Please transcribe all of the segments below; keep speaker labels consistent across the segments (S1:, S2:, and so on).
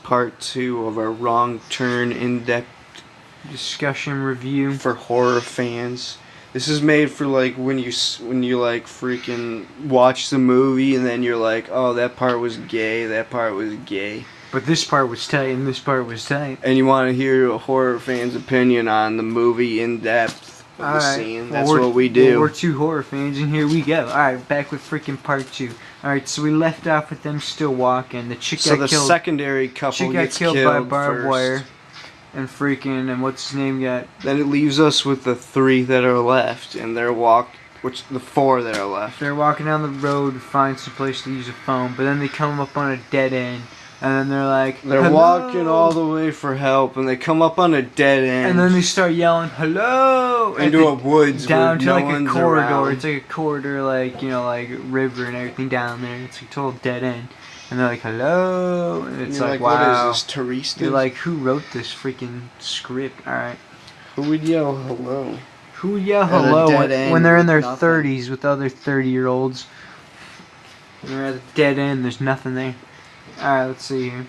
S1: part 2 of our Wrong Turn in-depth
S2: discussion review
S1: for horror fans. This is made for like when you like freaking watch the movie and then you're like, oh, that part was gay, that part was gay.
S2: But this part was tight and this part was tight.
S1: And you want to hear a horror fan's opinion on the movie in depth.
S2: All right.
S1: Scene. That's what we do.
S2: Well, we're two horror fans, and here we go. All right, back with freaking part 2. All right, so we left off with them still walking. The chick got killed.
S1: So the secondary couple gets killed
S2: by barbed
S1: first.
S2: wire, and freaking what's his name got.
S1: Then it leaves us with the 3 that are left, and they're the 4 that are left.
S2: They're walking down the road to find some place to use a phone, but then they come up on a dead end. And then they're like,
S1: they're
S2: hello?
S1: walking all the way for help, and they come up on a dead end.
S2: And then they start yelling, hello!
S1: Into a woods
S2: down
S1: where
S2: to
S1: no
S2: like
S1: one's
S2: a corridor.
S1: around.
S2: It's like a corridor, like, you know, like river and everything down there. It's a total dead end. And they're like, hello! And it's like, wow.
S1: What is this, Teresa?
S2: They're like, who wrote this freaking script? Alright.
S1: Who would yell hello?
S2: Who would yell hello when they're in their 30s with other 30-year-olds? When they're at a dead end, there's nothing there. Alright, let's see here.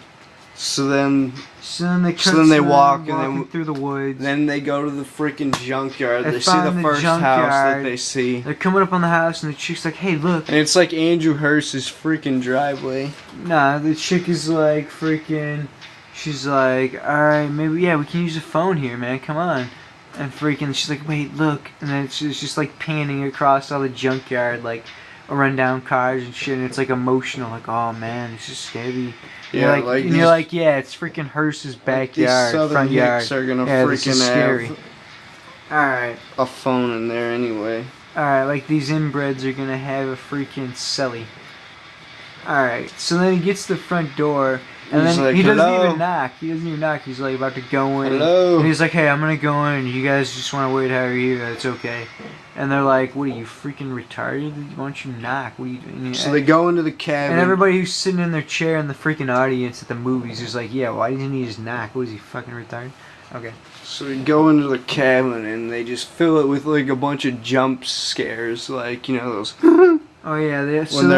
S1: So then
S2: they
S1: walk and then
S2: through the woods.
S1: Then they go to the freaking junkyard. They see
S2: find
S1: the first house that they see.
S2: They're coming up on the house and the chick's like, hey, look.
S1: And it's like Andrew Hurst's freaking driveway.
S2: Nah, the chick is like freaking. She's like, alright, maybe, yeah, we can use the phone here, man. Come on. And freaking, she's like, wait, look. And then it's just like panning across all the junkyard, like run down cars and shit, and it's like emotional, like, oh man, it's just heavy.
S1: Yeah,
S2: you're like, yeah, it's freaking Hurst's backyard,
S1: like
S2: front yard.
S1: Are gonna
S2: this is
S1: freaking
S2: scary.
S1: have
S2: Alright.
S1: a phone in there anyway.
S2: Alright, like these inbreds are gonna have a freaking celly. Alright, so then he gets to the front door, and then
S1: like,
S2: he doesn't
S1: hello?
S2: even knock. He doesn't even knock. He's like about to go in.
S1: Hello?
S2: And he's like, hey, I'm gonna go in. You guys just want to wait how you're here. That's okay. And they're like, what are you, freaking retarded? Why don't you knock? What are you doing?
S1: So they go into the cabin.
S2: And everybody who's sitting in their chair in the freaking audience at the movies is like, yeah, why didn't he just knock? What is he, fucking retarded? Okay.
S1: So they go into the cabin and they just fill it with like a bunch of jump scares, like, you know, those.
S2: Oh yeah,
S1: when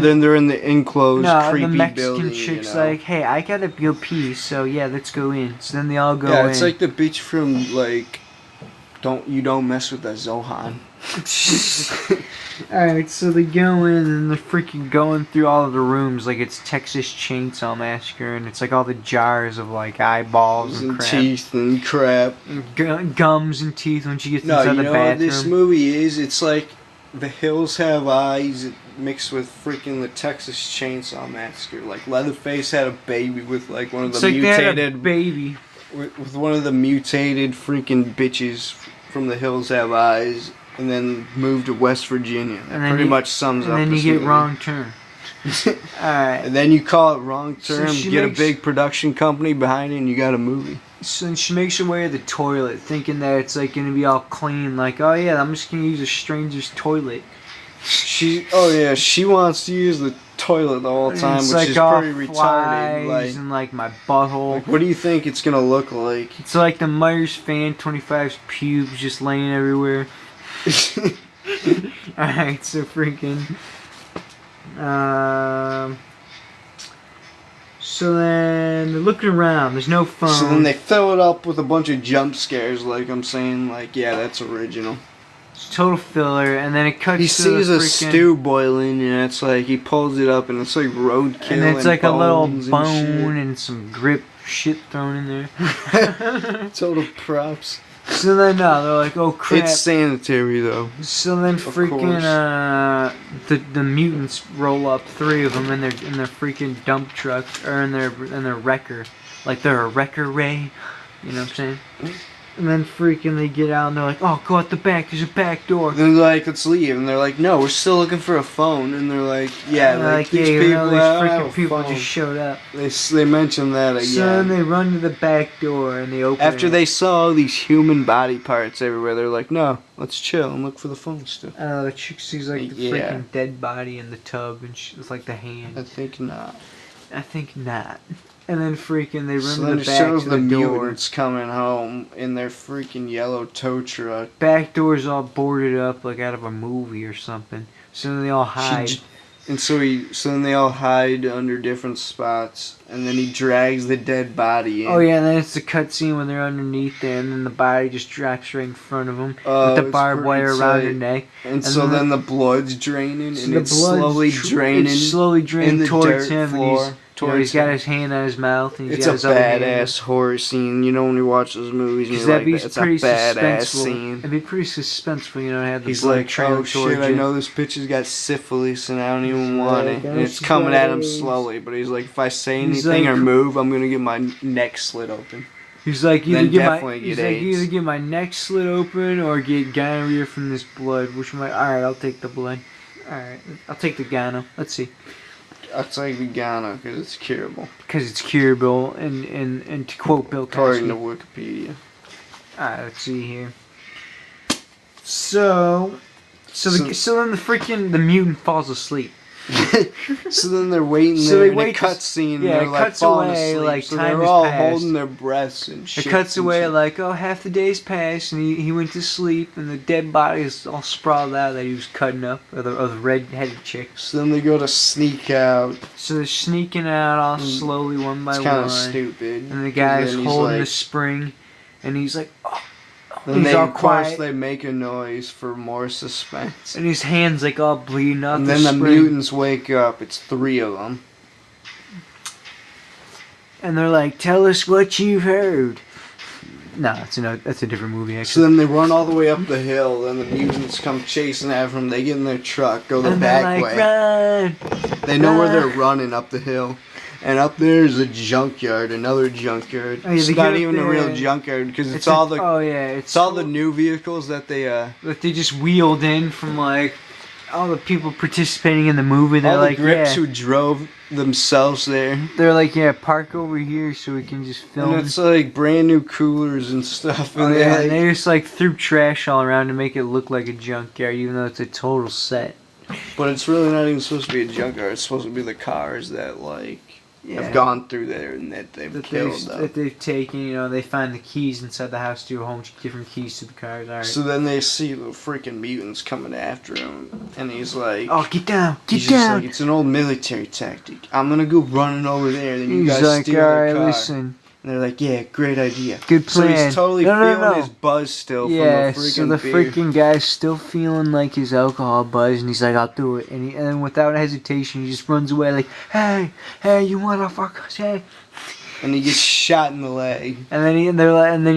S1: then they're in the enclosed creepy
S2: the Mexican
S1: building.
S2: chick's
S1: You know?
S2: like, hey, I gotta go pee, so yeah, let's go in. So then they all go in.
S1: Yeah, it's like the bitch from like, don't mess with the Zohan.
S2: Alright, so they go in and they're freaking going through all of the rooms like it's Texas Chainsaw Massacre, and it's like all the jars of like eyeballs and crap.
S1: Teeth and crap.
S2: And gums and teeth when she gets inside the bathroom.
S1: No, you know what this movie is? It's like The Hills Have Eyes mixed with freaking the Texas Chainsaw Massacre. Like Leatherface had a baby with like one of the mutated
S2: they had a baby
S1: with one of the mutated freaking bitches from The Hills Have Eyes, and then moved to West Virginia. That pretty much sums up.
S2: And then you get Wrong Turn. Alright.
S1: And then you call it Wrong Turn,
S2: So
S1: get a big production company behind it, and you got a movie.
S2: So she makes her way to the toilet, thinking that it's like gonna be all clean. Like, oh yeah, I'm just gonna use a stranger's toilet.
S1: She wants to use the toilet the whole time, which
S2: like
S1: is pretty retarded. Like,
S2: and like my butthole.
S1: Like, what do you think it's gonna look like?
S2: It's like the Myers fan 25's pubes just laying everywhere. Alright, so freaking. So then they're looking around. There's no phone.
S1: So then they fill it up with a bunch of jump scares. Like I'm saying, like yeah, that's original.
S2: It's total filler, and then it cuts.
S1: He
S2: to
S1: sees a stew boiling, and it's like he pulls it up, and it's like roadkill.
S2: And it's like a little
S1: bone
S2: and some grip shit thrown in there.
S1: Total props.
S2: So then they're like, oh crap.
S1: It's sanitary though.
S2: So then freaking the mutants roll up, 3 of them in their freaking dump truck, or in their wrecker, like they're a wrecker ray, you know what I'm saying? And then freaking they get out and they're like, oh, go out the back, there's a back door.
S1: They're like, let's leave, and they're like, no, we're still looking for a phone, and they're like, yeah, like these
S2: yeah,
S1: people,
S2: these freaking people just showed up.
S1: They mentioned that again.
S2: So then they run to the back door and they open
S1: After
S2: it.
S1: they saw all these human body parts everywhere, they're like, no, let's chill and look for the phone still.
S2: The chick sees like the freaking dead body in the tub, and it's like the hand.
S1: I think not.
S2: I think not. And then freaking they run
S1: So
S2: to
S1: then
S2: the
S1: it
S2: back
S1: shows
S2: to
S1: the
S2: the door.
S1: mutants coming home in their freaking yellow tow truck.
S2: Back door's all boarded up like out of a movie or something. So then they all hide.
S1: And so then they all hide under different spots, and then he drags the dead body in.
S2: Oh yeah, and then it's the cutscene when they're underneath there, and then the body just drops right in front of them with the
S1: It's
S2: barbed
S1: pretty
S2: wire around
S1: tight.
S2: her neck.
S1: And so then the blood's draining,
S2: So
S1: and
S2: the
S1: it's
S2: blood's
S1: slowly draining.
S2: It's slowly draining
S1: in the
S2: towards
S1: dirt
S2: him,
S1: floor,
S2: and he's got his hand on his mouth, and he's
S1: It's
S2: got
S1: a
S2: his other hand.
S1: badass horror scene. You know when you watch those movies and
S2: Because
S1: you're
S2: that'd
S1: like,
S2: be
S1: it's a
S2: pretty
S1: badass
S2: suspenseful.
S1: scene.
S2: It'd be pretty suspenseful, you know, to have the
S1: He's
S2: blood
S1: like,
S2: trailing
S1: oh
S2: towards
S1: shit, I
S2: you.
S1: know this bitch has got syphilis and I don't even
S2: He's
S1: want
S2: like,
S1: it.
S2: "Oh,
S1: And it's
S2: she's
S1: coming
S2: got
S1: at him
S2: AIDS."
S1: slowly, but he's like, if I say
S2: He's
S1: anything
S2: like-
S1: or move, I'm gonna get my neck slit open.
S2: He's like,
S1: Then
S2: either get
S1: definitely
S2: my, he's
S1: get
S2: like,
S1: AIDS.
S2: either get my neck slit open or get gonorrhea from this blood. Which I'm like, alright, I'll take the blood. Alright, I'll take the gono. Let's see.
S1: I'll take Vegano because it's curable.
S2: Because it's curable, and to quote Bill
S1: According
S2: Cosby.
S1: to Wikipedia.
S2: Alright, let's see here. So then the mutant falls asleep.
S1: So then they're waiting
S2: So
S1: there
S2: they
S1: in
S2: wait
S1: a
S2: to-
S1: cutscene.
S2: yeah,
S1: they're
S2: it
S1: like
S2: cuts
S1: falling
S2: away,
S1: asleep.
S2: like,
S1: so
S2: time
S1: they're
S2: has
S1: all
S2: passed.
S1: holding their breaths and shit.
S2: It cuts
S1: and
S2: away
S1: shit.
S2: like, oh, half the day's passed, and he went to sleep, and the dead body is all sprawled out that he was cutting up, of the red-headed chick.
S1: So then they go to sneak out.
S2: So they're sneaking out all slowly, one by
S1: It's kind
S2: one.
S1: of stupid.
S2: And the
S1: 'cause
S2: guy's
S1: then he's
S2: holding
S1: like,
S2: the spring, and he's like, oh.
S1: Then
S2: He's
S1: they,
S2: all
S1: of course,
S2: quiet,
S1: they make a noise for more suspense.
S2: and his hand's like all bleeding out
S1: And
S2: the
S1: then the
S2: spring.
S1: mutants wake up. It's 3 of them.
S2: And they're like, tell us what you've heard. No, that's a different movie,
S1: So
S2: actually.
S1: then they run all the way up the hill. Then the mutants come chasing after them. They get in their truck, go the
S2: And
S1: back
S2: they're like,
S1: way.
S2: run!
S1: They know where
S2: run.
S1: they're running up the hill. And up there is a junkyard, another junkyard.
S2: Oh, yeah,
S1: It's
S2: they
S1: not
S2: get up
S1: even a real
S2: there.
S1: junkyard because it's all the
S2: Oh, yeah.
S1: it's all the new vehicles that they
S2: that they just wheeled in from, like, all the people participating in the movie. They're
S1: all
S2: like,
S1: the grips
S2: yeah.
S1: who drove themselves there.
S2: They're like, yeah, park over here so we can just film.
S1: And it's like brand new coolers and stuff.
S2: Oh,
S1: And
S2: yeah,
S1: they,
S2: and they just, like, threw trash all around to make it look like a junkyard, even though it's a total set.
S1: but it's really not even supposed to be a junkyard. It's supposed to be the cars that like
S2: Yeah.
S1: have gone through there and that they've
S2: That
S1: killed.
S2: they've taken, you know, they find the keys inside the house to a whole bunch of different keys to the cars. Alright.
S1: So then they see the freaking mutants coming after him, and he's like,
S2: Oh, get down! Get
S1: he's just
S2: down!
S1: like, it's an old military tactic. I'm gonna go running over there, then you
S2: He's
S1: guys
S2: like,
S1: steal their
S2: alright,
S1: car.
S2: listen.
S1: And they're like, yeah, great idea.
S2: Good
S1: So
S2: plan.
S1: he's totally
S2: No, no,
S1: feeling
S2: no.
S1: his buzz still
S2: Yeah,
S1: from the freaking
S2: so the
S1: beer.
S2: freaking guy's still feeling like his alcohol buzz, and he's like, I'll do it. And then without hesitation, he just runs away like, hey, you motherfuckers, hey.
S1: And he gets shot in the leg.
S2: And then he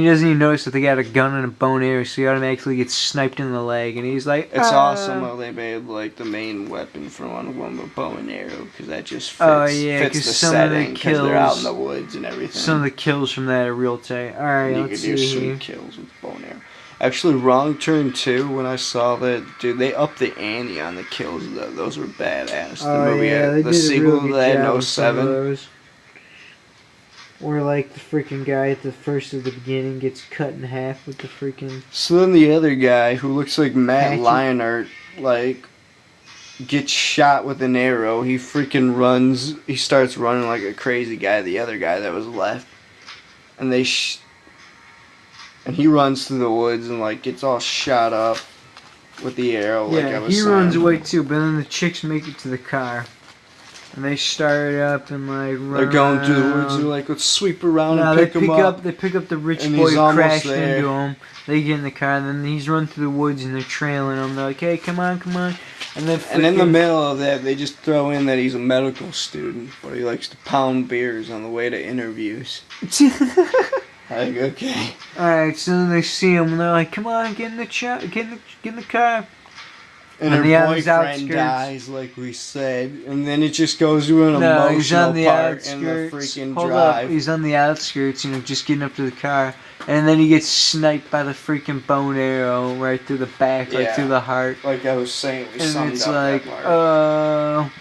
S2: doesn't even notice that they got a gun and a bow and arrow, so he automatically gets sniped in the leg, and he's like,
S1: It's
S2: "Ah."
S1: awesome how they made like the main weapon for Wonder Woman a bow and arrow because that just fits,
S2: Oh, yeah,
S1: fits
S2: 'cause
S1: the
S2: some of the
S1: setting because they're out in
S2: kills-
S1: the woods and everything.
S2: Some of the kills from that are real tight. Alright,
S1: you
S2: let's
S1: could do
S2: see
S1: some
S2: here.
S1: kills with bow and arrow. Actually, Wrong Turn 2, when I saw that, dude, they upped the ante on the kills though. Those were badass. The movie,
S2: they
S1: the
S2: did a
S1: sequel
S2: real
S1: to
S2: good
S1: that in
S2: job with some of
S1: 07.
S2: those. Where like the freaking guy at the first of the beginning gets cut in half with the freaking.
S1: So then the other guy, who looks like Matt
S2: Hatchet.
S1: Lionheart, like, gets shot with an arrow. He freaking runs. He starts running like a crazy guy, the other guy that was left. And and he runs through the woods and, like, gets all shot up with the arrow, like I
S2: Yeah,
S1: was
S2: he
S1: saying.
S2: runs away too, but then the chicks make it to the car. And they start up and like run.
S1: They're going through the woods.
S2: around.
S1: They're like, let's sweep around
S2: No,
S1: and
S2: they
S1: pick him up.
S2: They pick up the rich
S1: And
S2: boy
S1: he's
S2: who
S1: almost
S2: crashed
S1: there.
S2: into him. They get in the car, and then he's run through the woods, and they're trailing him. They're like, "Hey, come on!" And then
S1: And in the
S2: frickin-
S1: middle of that, they just throw in that he's a medical student, but he likes to pound beers on the way to interviews. Like, okay.
S2: Alright, so then they see him, and they're like, "Come on, get in the car."
S1: And
S2: On
S1: her
S2: the on his
S1: boyfriend
S2: outskirts.
S1: dies, like we said, and then it just goes to an
S2: No, he's
S1: emotional
S2: on the
S1: part in the
S2: outskirts.
S1: freaking
S2: Hold
S1: drive.
S2: up, he's on the outskirts, just getting up to the car, and then he gets sniped by the freaking bone arrow right through the back,
S1: Yeah.
S2: right through the heart.
S1: Like I was saying, we
S2: And
S1: summed
S2: it's
S1: up
S2: like,
S1: that part.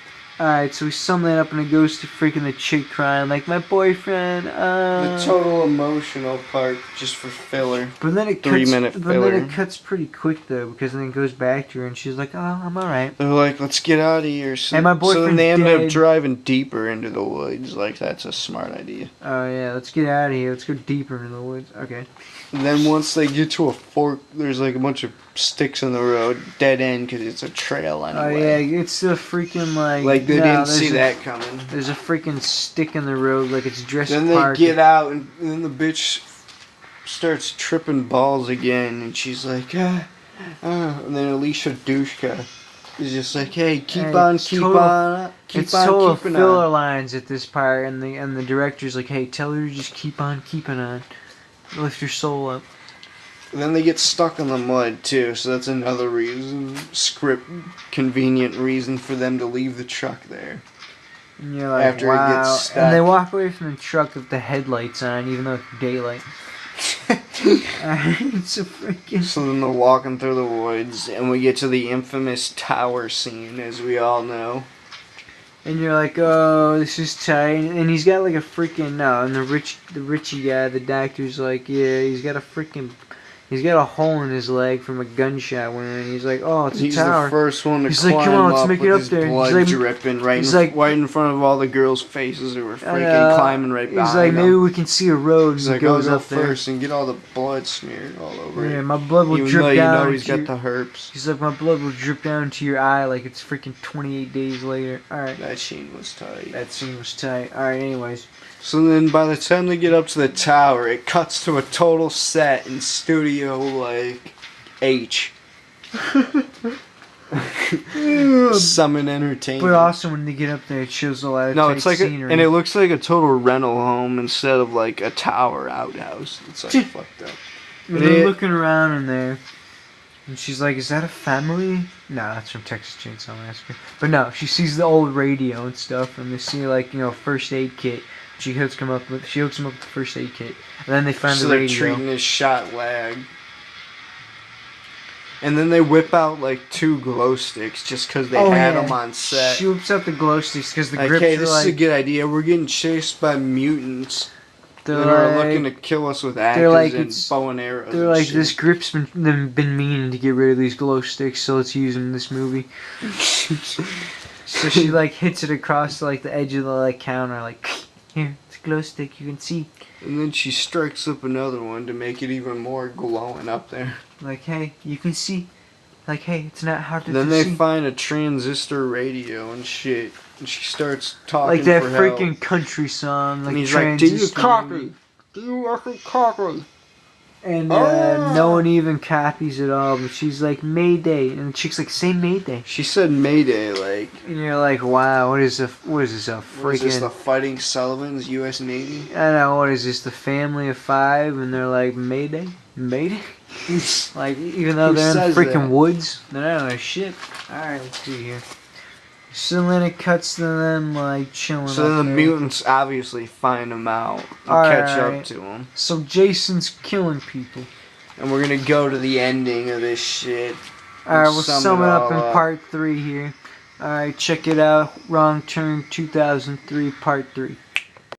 S2: Alright, so we sum that up and it goes to freaking the chick crying, like, my boyfriend,
S1: The total emotional part, just for filler.
S2: But then it
S1: 3
S2: cuts,
S1: minute
S2: but
S1: filler.
S2: then it cuts pretty quick, though, because then it goes back to her and she's like, oh, I'm alright.
S1: They're like, let's get out of here. So,
S2: And my
S1: so then they
S2: boyfriend's
S1: end up
S2: dead.
S1: driving deeper into the woods. Like, that's a smart idea.
S2: Oh, yeah, let's get out of here. Let's go deeper into the woods. Okay.
S1: And then once they get to a fork, there's like a bunch of sticks in the road, dead end because it's a trail anyway.
S2: Oh, yeah, it's the freaking,
S1: Like they didn't see that coming.
S2: There's a freaking stick in the road, like it's Jurassic
S1: Then they
S2: Park.
S1: get out, and then the bitch starts tripping balls again, and she's like, and then Alicia Dushka is just like, hey, keep
S2: Hey,
S1: on,
S2: it's
S1: keep
S2: total-
S1: on, keep
S2: It's
S1: on,
S2: total
S1: keeping
S2: filler
S1: on.
S2: lines at this part, and the director's like, hey, tell her to just keep on keeping on. Lift your soul up.
S1: And then they get stuck in the mud too, so that's another reason, convenient reason for them to leave the truck there.
S2: And you're like,
S1: After it
S2: wow.
S1: gets stuck.
S2: And they walk away from the truck with the headlights on, even though it's daylight. It's a freaking...
S1: So then they're walking through the woods, and we get to the infamous tower scene, as we all know.
S2: And you're like, oh, this is tight. And he's got like a freaking, no, and the Richie guy, the doctor's like, yeah, he's got a hole in his leg from a gunshot wound. And he's like, oh, it's a
S1: He's
S2: tower.
S1: the first one to
S2: He's
S1: climb
S2: like, come on, let's
S1: up
S2: make it
S1: with
S2: up
S1: his
S2: there. He's
S1: blood
S2: like-
S1: dripping right in front of all the girls' faces who were freaking climbing right behind
S2: He's like,
S1: him.
S2: maybe we can see a road.
S1: He's
S2: and
S1: like,
S2: he
S1: I'll
S2: goes
S1: go
S2: up there.
S1: first and get all the blood smeared all over
S2: Yeah,
S1: it.
S2: my blood will
S1: Even
S2: drip
S1: though you
S2: down.
S1: know he's
S2: into
S1: got
S2: your-
S1: the herpes.
S2: He's like, my blood will drip down to your eye like it's freaking 28 days later. Alright.
S1: That scene was tight.
S2: That scene was tight. Alright, anyways.
S1: So then by the time they get up to the tower, it cuts to a total set in Studio, like, H. Summon Entertainment.
S2: But also when they get up there, it shows a lot of
S1: No,
S2: tight
S1: it's like
S2: scenery.
S1: and it looks like a total rental home instead of like a tower outhouse. It's like fucked up.
S2: And they're looking around in there, and she's like, "Is that a family?" No, that's from Texas Chainsaw Massacre. But no, she sees the old radio and stuff, and they see like first aid kit. She hooks him up with the first aid kit, and then they find
S1: So
S2: the
S1: they're
S2: radio.
S1: treating his shot lag. And then they whip out like 2 glow sticks just because they had them on set.
S2: She whips out the glow sticks because the
S1: Like,
S2: grips
S1: hey,
S2: are
S1: this
S2: like
S1: is a good idea. We're getting chased by mutants
S2: they're
S1: that are
S2: like,
S1: looking to kill us with axes
S2: like,
S1: and
S2: it's-
S1: bow and arrows.
S2: they're
S1: and
S2: like
S1: shit.
S2: this grip's been meaning to get rid of these glow sticks, so let's use them in this movie. So she like hits it across like the edge of the like counter, like here, it's a glow stick, you can see.
S1: And then she strikes up another one to make it even more glowing up there.
S2: Like, hey, you can see. Like, hey, it's not hard to
S1: Then
S2: see.
S1: they find a transistor radio and shit. And she starts talking
S2: like that
S1: for
S2: freaking
S1: help.
S2: country song, like
S1: And he's like, do you
S2: Transistor
S1: copy?
S2: Radio."
S1: Do you fucking copy?
S2: And
S1: Ah.
S2: no one even copies at all. But she's like, Mayday, and the chick's like, say Mayday.
S1: She said Mayday, like,
S2: And you're like, wow, what is this? A
S1: what is this,
S2: freaking?
S1: the Fighting Sullivans, U.S. Navy?
S2: I don't know, what is this? The Family of 5, and they're like, Mayday, Mayday. Like, even though
S1: Who
S2: they're in the
S1: says
S2: freaking
S1: that?
S2: woods, they're not on a ship. Alright, let's see here. So then it cuts to them, like, chilling
S1: So then
S2: up
S1: the
S2: there.
S1: mutants obviously find him out and catch up
S2: Alright.
S1: to him.
S2: So Jason's killing people.
S1: And we're gonna go to the ending of this shit.
S2: Alright, we'll sum it up in
S1: all
S2: part 3 here. Alright, check it out. Wrong Turn 2003, part 3.